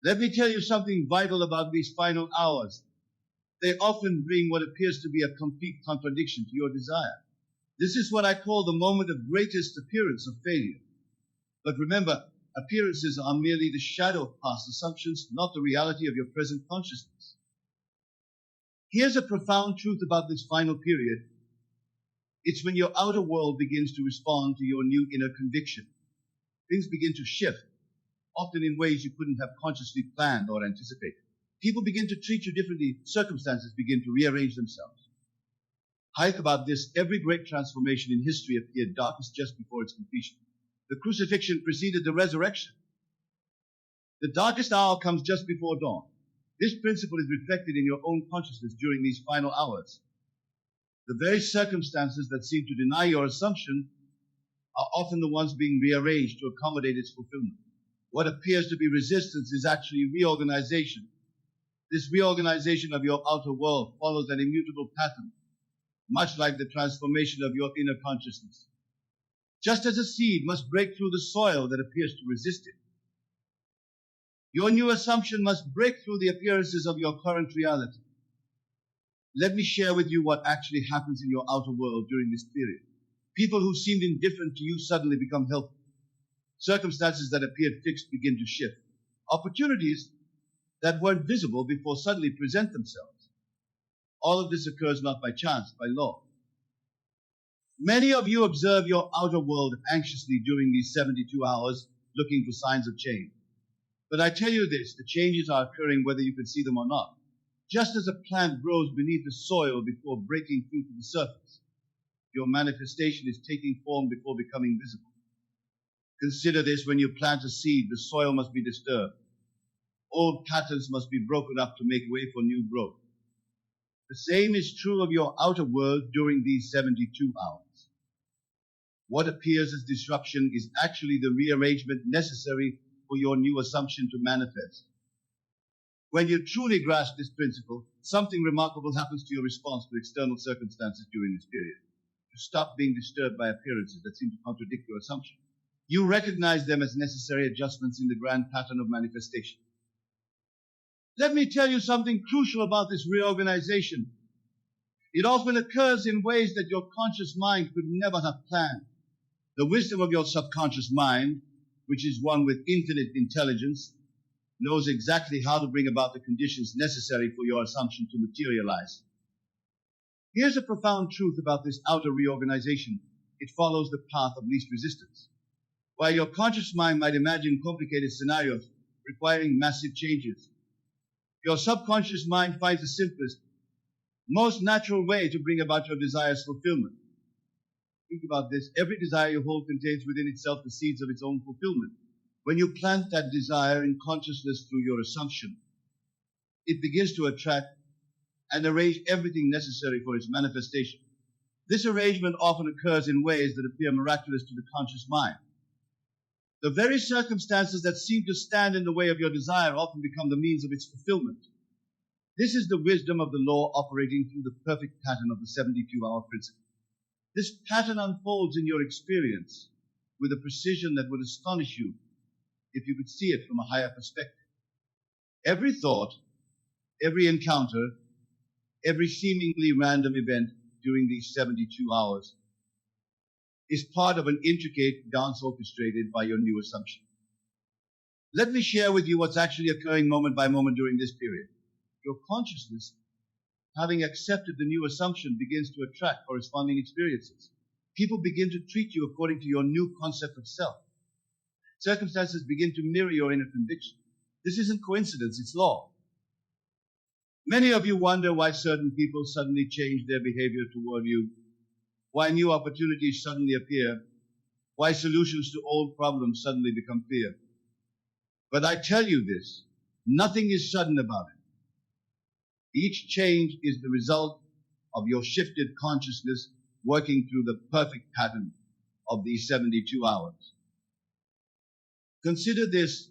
Let me tell you something vital about these final hours. They often bring what appears to be a complete contradiction to your desire. This is what I call the moment of greatest appearance of failure. But remember, appearances are merely the shadow of past assumptions, not the reality of your present consciousness. Here's a profound truth about this final period. It's when your outer world begins to respond to your new inner conviction. Things begin to shift, often in ways you couldn't have consciously planned or anticipated. People begin to treat you differently. Circumstances begin to rearrange themselves. Think about this: every great transformation in history appeared darkest just before its completion. The crucifixion preceded the resurrection. The darkest hour comes just before dawn. This principle is reflected in your own consciousness during these final hours. The very circumstances that seem to deny your assumption are often the ones being rearranged to accommodate its fulfillment. What appears to be resistance is actually reorganization. This reorganization of your outer world follows an immutable pattern, much like the transformation of your inner consciousness. Just as a seed must break through the soil that appears to resist it, your new assumption must break through the appearances of your current reality. Let me share with you what actually happens in your outer world during this period. People who seemed indifferent to you suddenly become helpful. Circumstances that appeared fixed begin to shift. Opportunities that weren't visible before suddenly present themselves. All of this occurs not by chance, by law. Many of you observe your outer world anxiously during these 72 hours, looking for signs of change. But I tell you this, the changes are occurring whether you can see them or not. Just as a plant grows beneath the soil before breaking through to the surface, your manifestation is taking form before becoming visible. Consider this: when you plant a seed, the soil must be disturbed. Old patterns must be broken up to make way for new growth. The same is true of your outer world during these 72 hours. What appears as disruption is actually the rearrangement necessary for your new assumption to manifest. When you truly grasp this principle, something remarkable happens to your response to external circumstances during this period. You stop being disturbed by appearances that seem to contradict your assumption. You recognize them as necessary adjustments in the grand pattern of manifestation. Let me tell you something crucial about this reorganization. It often occurs in ways that your conscious mind could never have planned. The wisdom of your subconscious mind, which is one with infinite intelligence, knows exactly how to bring about the conditions necessary for your assumption to materialize. Here's a profound truth about this outer reorganization. It follows the path of least resistance. While your conscious mind might imagine complicated scenarios requiring massive changes, your subconscious mind finds the simplest, most natural way to bring about your desire's fulfillment. Think about this. Every desire you hold contains within itself the seeds of its own fulfillment. When you plant that desire in consciousness through your assumption, it begins to attract and arrange everything necessary for its manifestation. This arrangement often occurs in ways that appear miraculous to the conscious mind. The very circumstances that seem to stand in the way of your desire often become the means of its fulfillment. This is the wisdom of the law operating through the perfect pattern of the 72-hour principle. This pattern unfolds in your experience with a precision that would astonish you if you could see it from a higher perspective. Every thought, every encounter, every seemingly random event during these 72 hours is part of an intricate dance orchestrated by your new assumption. Let me share with you what's actually occurring moment by moment during this period. Your consciousness, having accepted the new assumption, begins to attract corresponding experiences. People begin to treat you according to your new concept of self. Circumstances begin to mirror your inner conviction. This isn't coincidence, it's law. Many of you wonder why certain people suddenly change their behavior toward you, why new opportunities suddenly appear, why solutions to old problems suddenly become clear. But I tell you this, nothing is sudden about it. Each change is the result of your shifted consciousness working through the perfect pattern of these 72 hours. Consider this: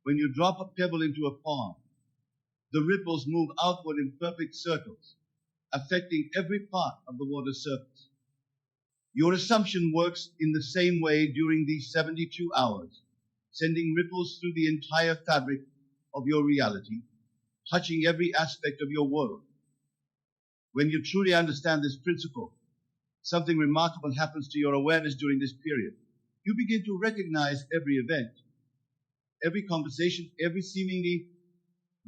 when you drop a pebble into a pond, the ripples move outward in perfect circles, affecting every part of the water's surface. Your assumption works in the same way during these 72 hours, sending ripples through the entire fabric of your reality, touching every aspect of your world. When you truly understand this principle, something remarkable happens to your awareness during this period. You begin to recognize every event, every conversation, every seemingly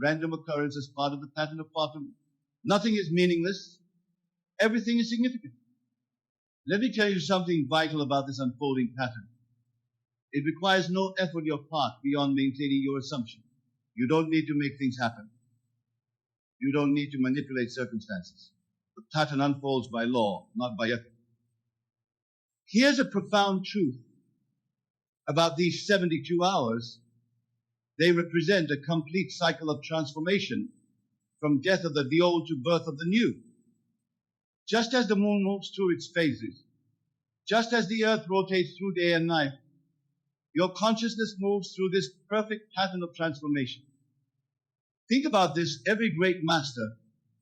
random occurrence as part of the pattern of quantum. Nothing is meaningless. Everything is significant. Let me tell you something vital about this unfolding pattern. It requires no effort on your part beyond maintaining your assumption. You don't need to make things happen. You don't need to manipulate circumstances. The pattern unfolds by law, not by effort. Here's a profound truth about these 72 hours. They represent a complete cycle of transformation, from death of the old to birth of the new. Just as the moon moves through its phases, just as the earth rotates through day and night, your consciousness moves through this perfect pattern of transformation. Think about this. Every great master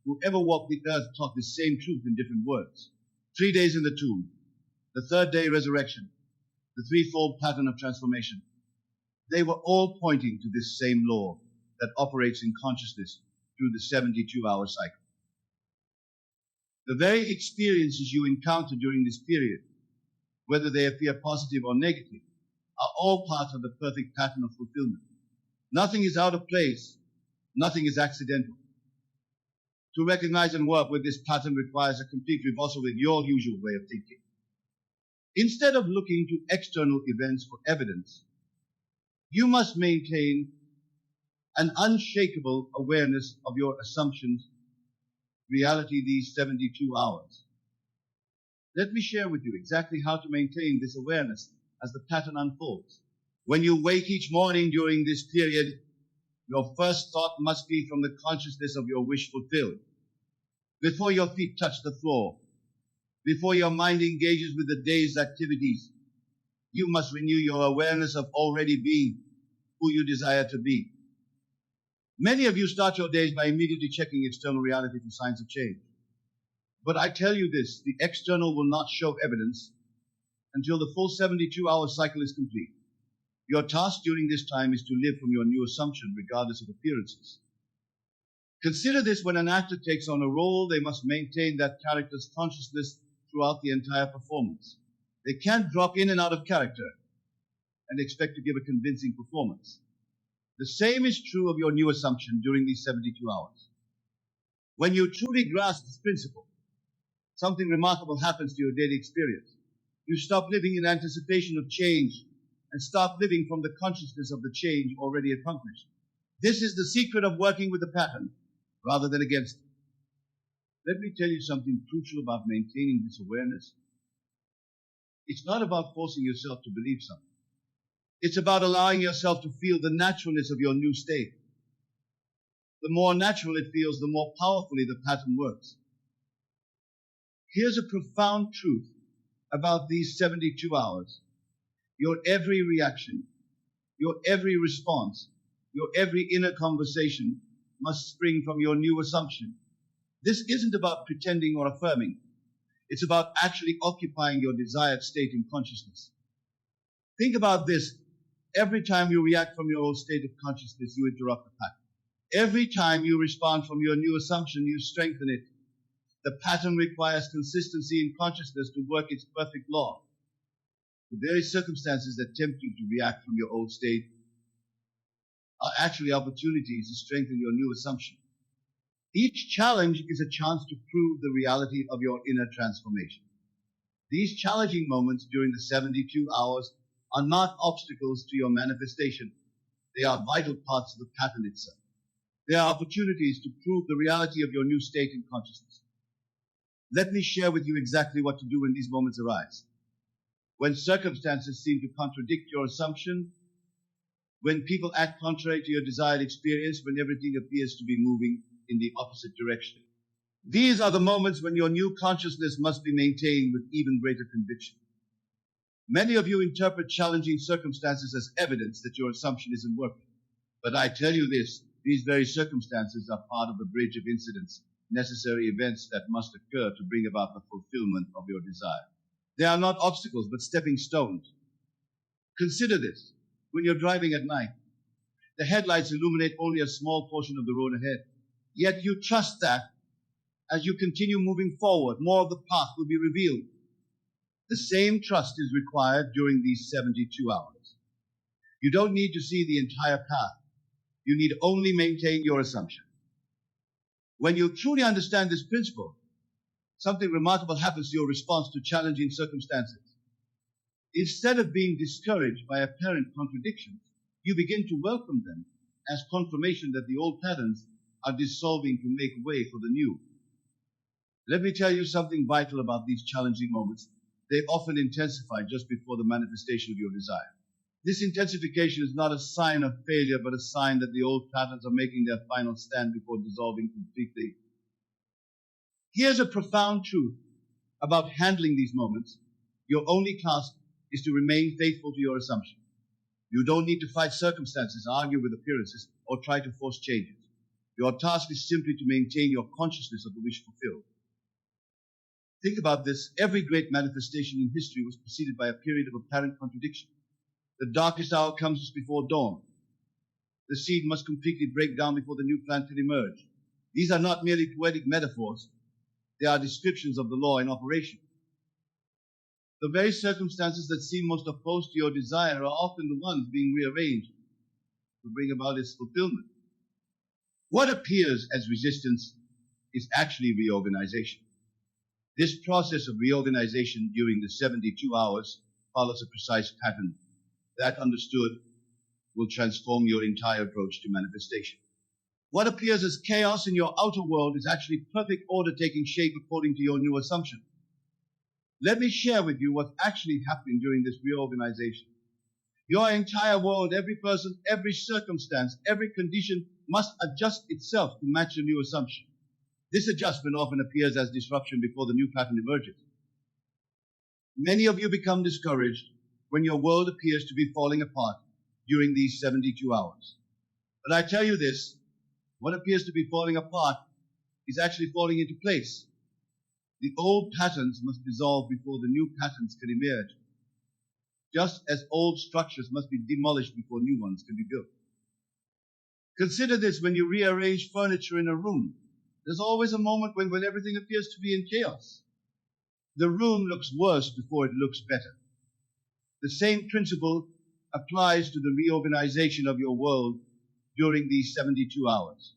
who ever walked the earth taught the same truth in different words. 3 days in the tomb, the third day resurrection, the threefold pattern of transformation. They were all pointing to this same law that operates in consciousness through the 72-hour cycle. The very experiences you encounter during this period, whether they appear positive or negative, are all part of the perfect pattern of fulfillment. Nothing is out of place. Nothing is accidental. To recognize and work with this pattern requires a complete reversal with your usual way of thinking. Instead of looking to external events for evidence, you must maintain an unshakable awareness of your assumptions, reality these 72 hours. Let me share with you exactly how to maintain this awareness as the pattern unfolds. When you wake each morning during this period, your first thought must be from the consciousness of your wish fulfilled. Before your feet touch the floor, before your mind engages with the day's activities, you must renew your awareness of already being who you desire to be. Many of you start your days by immediately checking external reality for signs of change. But I tell you this, the external will not show evidence until the full 72-hour cycle is complete. Your task during this time is to live from your new assumption regardless of appearances. Consider this: when an actor takes on a role, they must maintain that character's consciousness throughout the entire performance. They can't drop in and out of character and expect to give a convincing performance. The same is true of your new assumption during these 72 hours. When you truly grasp this principle, something remarkable happens to your daily experience. You stop living in anticipation of change and start living from the consciousness of the change already accomplished. This is the secret of working with the pattern rather than against it. Let me tell you something crucial about maintaining this awareness. It's not about forcing yourself to believe something. It's about allowing yourself to feel the naturalness of your new state. The more natural it feels, the more powerfully the pattern works. Here's a profound truth about these 72 hours. Your every reaction, your every response, your every inner conversation must spring from your new assumption. This isn't about pretending or affirming. It's about actually occupying your desired state in consciousness. Think about this. Every time you react from your old state of consciousness, you interrupt the pattern. Every time you respond from your new assumption, you strengthen it. The pattern requires consistency in consciousness to work its perfect law. The very circumstances that tempt you to react from your old state are actually opportunities to strengthen your new assumption. Each challenge is a chance to prove the reality of your inner transformation. These challenging moments during the 72 hours are not obstacles to your manifestation. They are vital parts of the pattern itself. They are opportunities to prove the reality of your new state in consciousness. Let me share with you exactly what to do when these moments arise. When circumstances seem to contradict your assumption, when people act contrary to your desired experience, when everything appears to be moving in the opposite direction. These are the moments when your new consciousness must be maintained with even greater conviction. Many of you interpret challenging circumstances as evidence that your assumption isn't working. But I tell you this, these very circumstances are part of the bridge of incidents, necessary events that must occur to bring about the fulfillment of your desire. They are not obstacles, but stepping stones. Consider this. When you're driving at night, the headlights illuminate only a small portion of the road ahead. Yet you trust that as you continue moving forward, more of the path will be revealed. The same trust is required during these 72 hours. You don't need to see the entire path. You need only maintain your assumption. When you truly understand this principle, something remarkable happens to your response to challenging circumstances. Instead of being discouraged by apparent contradictions, you begin to welcome them as confirmation that the old patterns are dissolving to make way for the new. Let me tell you something vital about these challenging moments. They often intensify just before the manifestation of your desire. This intensification is not a sign of failure, but a sign that the old patterns are making their final stand before dissolving completely. Here's a profound truth about handling these moments. Your only task is to remain faithful to your assumption. You don't need to fight circumstances, argue with appearances, or try to force changes. Your task is simply to maintain your consciousness of the wish fulfilled. Think about this. Every great manifestation in history was preceded by a period of apparent contradiction. The darkest hour comes just before dawn. The seed must completely break down before the new plant can emerge. These are not merely poetic metaphors. They are descriptions of the law in operation. The very circumstances that seem most opposed to your desire are often the ones being rearranged to bring about its fulfillment. What appears as resistance is actually reorganization. This process of reorganization during the 72 hours follows a precise pattern. That understood will transform your entire approach to manifestation. What appears as chaos in your outer world is actually perfect order taking shape according to your new assumption. Let me share with you what's actually happening during this reorganization. Your entire world, every person, every circumstance, every condition must adjust itself to match your new assumption. This adjustment often appears as disruption before the new pattern emerges. Many of you become discouraged when your world appears to be falling apart during these 72 hours. But I tell you this, what appears to be falling apart is actually falling into place. The old patterns must dissolve before the new patterns can emerge, just as old structures must be demolished before new ones can be built. Consider this when you rearrange furniture in a room. There's always a moment when everything appears to be in chaos. The room looks worse before it looks better. The same principle applies to the reorganization of your world during these 72 hours.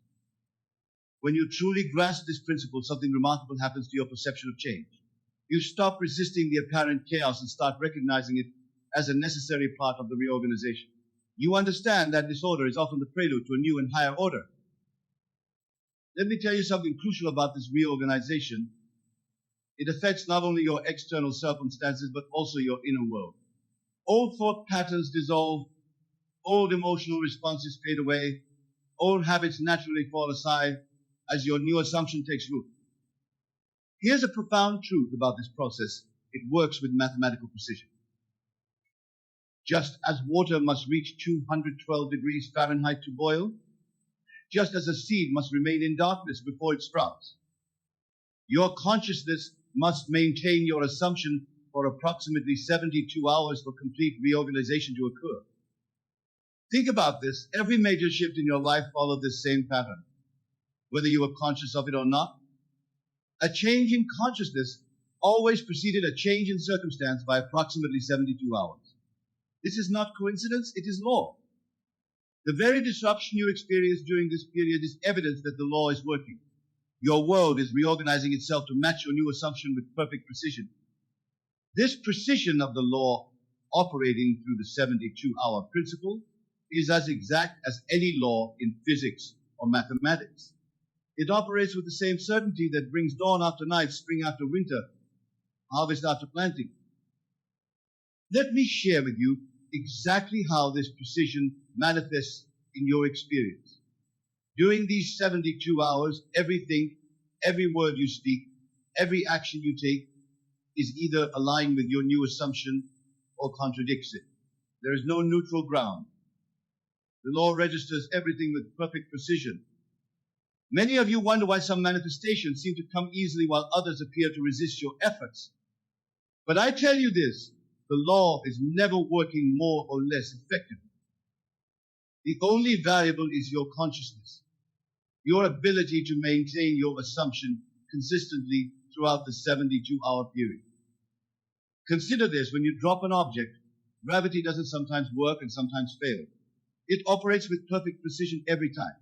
When you truly grasp this principle, something remarkable happens to your perception of change. You stop resisting the apparent chaos and start recognizing it as a necessary part of the reorganization. You understand that disorder is often the prelude to a new and higher order. Let me tell you something crucial about this reorganization. It affects not only your external circumstances, but also your inner world. Old thought patterns dissolve, old emotional responses fade away, old habits naturally fall aside as your new assumption takes root. Here's a profound truth about this process. It works with mathematical precision. Just as water must reach 212 degrees Fahrenheit to boil, just as a seed must remain in darkness before it sprouts, your consciousness must maintain your assumption for approximately 72 hours for complete reorganization to occur. Think about this. Every major shift in your life followed this same pattern, whether you were conscious of it or not. A change in consciousness always preceded a change in circumstance by approximately 72 hours. This is not coincidence, it is law. The very disruption you experience during this period is evidence that the law is working. Your world is reorganizing itself to match your new assumption with perfect precision. This precision of the law operating through the 72-hour principle is as exact as any law in physics or mathematics. It operates with the same certainty that brings dawn after night, spring after winter, harvest after planting. Let me share with you exactly how this precision manifests in your experience. During these 72 hours, everything, every word you speak, every action you take is either aligned with your new assumption or contradicts it. There is no neutral ground. The law registers everything with perfect precision. Many of you wonder why some manifestations seem to come easily while others appear to resist your efforts. But I tell you this, the law is never working more or less effectively. The only variable is your consciousness, your ability to maintain your assumption consistently throughout the 72-hour period. Consider this, when you drop an object, gravity doesn't sometimes work and sometimes fail. It operates with perfect precision every time.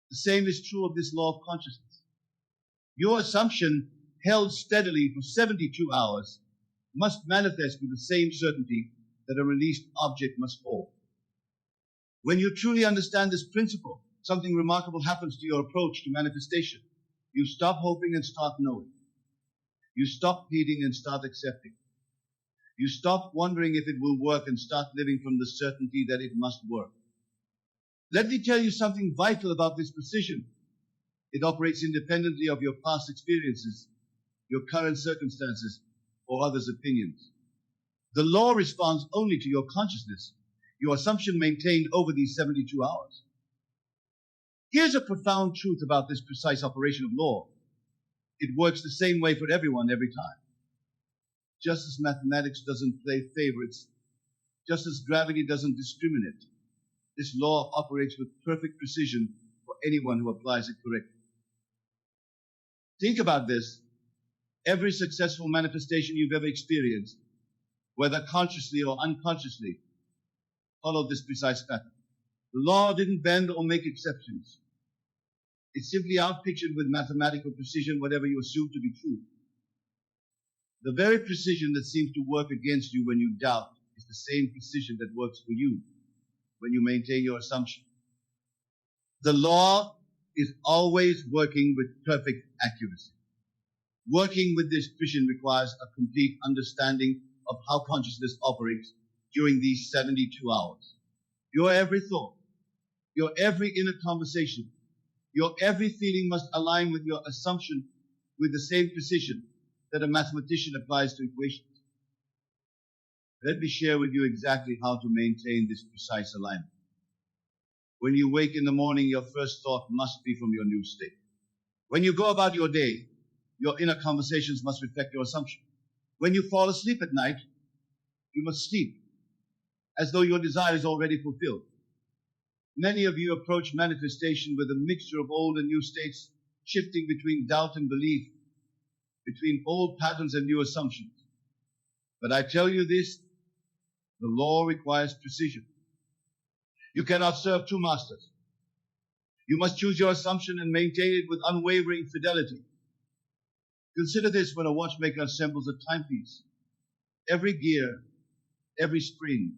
The same is true of this law of consciousness. Your assumption held steadily for 72 hours must manifest with the same certainty that a released object must fall. When you truly understand this principle, something remarkable happens to your approach to manifestation. You stop hoping and start knowing. You stop pleading and start accepting. You stop wondering if it will work and start living from the certainty that it must work. Let me tell you something vital about this precision. It operates independently of your past experiences, your current circumstances, or others' opinions. The law responds only to your consciousness, your assumption maintained over these 72 hours. Here's a profound truth about this precise operation of law. It works the same way for everyone every time. Just as mathematics doesn't play favorites, just as gravity doesn't discriminate, this law operates with perfect precision for anyone who applies it correctly. Think about this. Every successful manifestation you've ever experienced, whether consciously or unconsciously, followed this precise pattern. The law didn't bend or make exceptions. It simply outpictured with mathematical precision whatever you assumed to be true. The very precision that seems to work against you when you doubt is the the same precision that works for you when you maintain your assumption. The law is always working with perfect accuracy. Working with this precision requires a complete understanding of how consciousness operates during these 72 hours. Your every thought, your every inner conversation, your every feeling must align with your assumption with the same precision that a mathematician applies to equations. Let me share with you exactly how to maintain this precise alignment. When you wake in the morning, your first thought must be from your new state. When you go about your day, your inner conversations must reflect your assumption. When you fall asleep at night, you must sleep as though your desire is already fulfilled. Many of you approach manifestation with a mixture of old and new states, shifting between doubt and belief, between old patterns and new assumptions. But I tell you this, the law requires precision. You cannot serve two masters. You must choose your assumption and maintain it with unwavering fidelity. Consider this when a watchmaker assembles a timepiece. Every gear, every spring,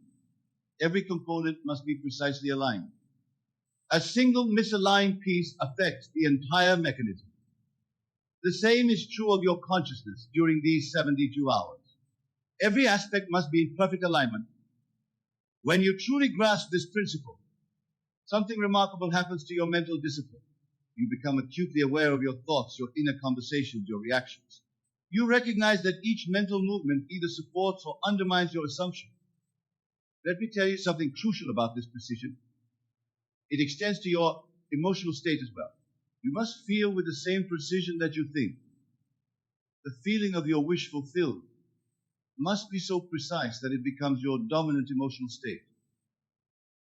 every component must be precisely aligned. A single misaligned piece affects the entire mechanism. The same is true of your consciousness during these 72 hours. Every aspect must be in perfect alignment. When you truly grasp this principle, something remarkable happens to your mental discipline. You become acutely aware of your thoughts, your inner conversations, your reactions. You recognize that each mental movement either supports or undermines your assumption. Let me tell you something crucial about this precision. It extends to your emotional state as well. You must feel with the same precision that you think. The feeling of your wish fulfilled must be so precise that it becomes your dominant emotional state.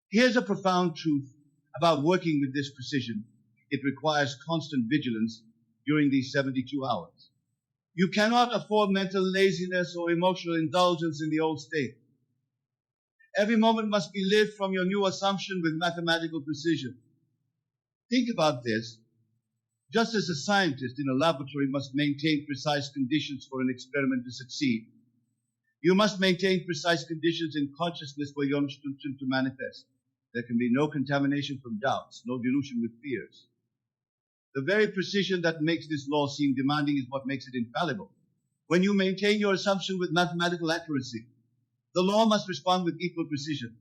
Here's a profound truth about working with this precision. It requires constant vigilance during these 72 hours. You cannot afford mental laziness or emotional indulgence in the old state. Every moment must be lived from your new assumption with mathematical precision. Think about this. Just as a scientist in a laboratory must maintain precise conditions for an experiment to succeed, you must maintain precise conditions in consciousness for your instruction to manifest. There can be no contamination from doubts, no dilution with fears. The very precision that makes this law seem demanding is what makes it infallible. When you maintain your assumption with mathematical accuracy, the law must respond with equal precision.